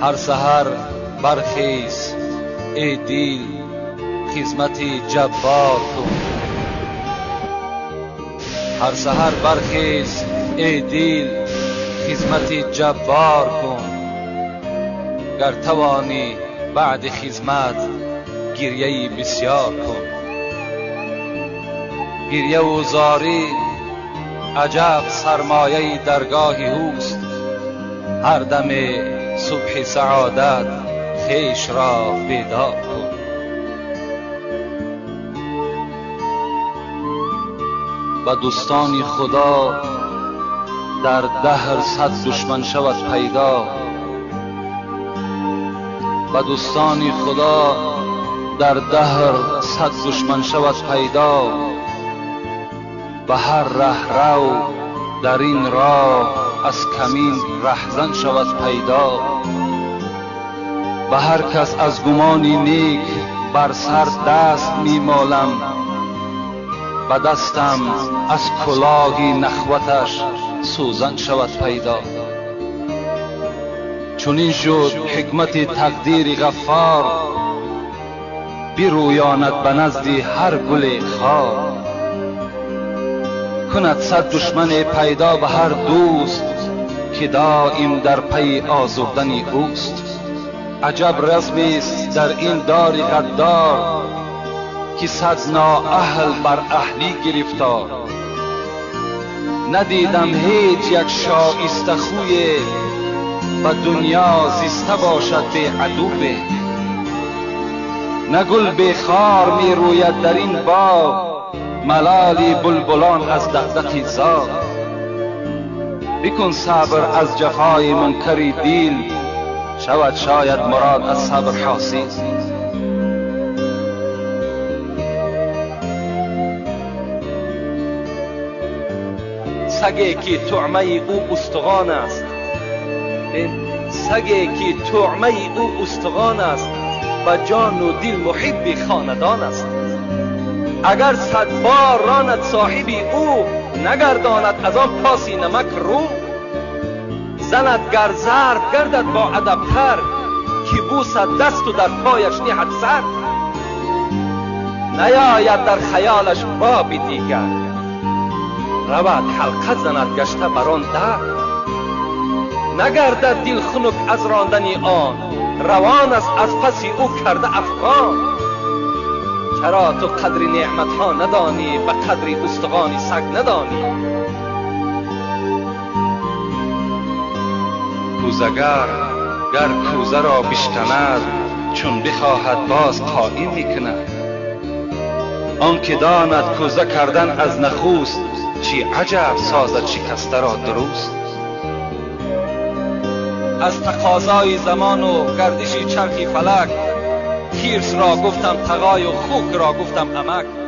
هر سحر برخیز ای دل خدمت جبار کن. هر سحر برخیز ای دل خدمت جبار کن. گر توانی بعد خدمت گریه بسیار کن. گریه و زاری عجب سرمایه درگاه اوست. هر دم صبح سعادت خویش را بیدار کن. به دوستان خدا در دهر صد دشمن شود پیدا. به دوستان خدا در دهر صد دشمن شود پیدا. به هر ره رو در این راه از کمین رهزن شود پیدا. به هر کس از گمانی نیک بر سر دست می مالم. به دستم از کلاهی نخوتش سوزن شود پیدا. چنین شد حکمت تقدیر غفار برویاند به نزد هر گل خار. کند صد دشمن پیدا به هر دوست که دائم در پی آزردن اوست. عجب رزمی است در این دار غدار که صد نااهل بر اهلی گرفتار. ندیدم هیچ یک شایسته خوی و دنیا زیسته باشد به عدوه. نه گل به خار می روید در این باغ ملالی بلبلان از دغدغه زاغ. بکن صبر از جفای منکر دل شود شاید مراد از صبر حاصل. سگی که طعمه او استخوان است، سگی که طعمه او استخوان است و جان و دل محب خاندان است. اگر صد بار راند صاحب او نگرداند از آن پاسی نمک رو. زند گر زرد گردد با ادبتر که بوسد دست و در پایش نهد سر. نیاید در خیالش باب دیگر رود حلقه زند گشته بر آن در. نگردد دل خنک از راندن آن روان است از پس او کرده افغان. چرا تو قدر نعمت ها ندانی به قدر استخوان سگ ندانی. کوزگر گر کوزه را بشکند چون بخواهد باز قایم میکند. آن که داند کوزه کردن از نخوست چی عجب سازد شکسته را درست. از تقاضای زمان و گردش چرخ فلک خیرس را گفتم تقای و خوک را گفتم امک.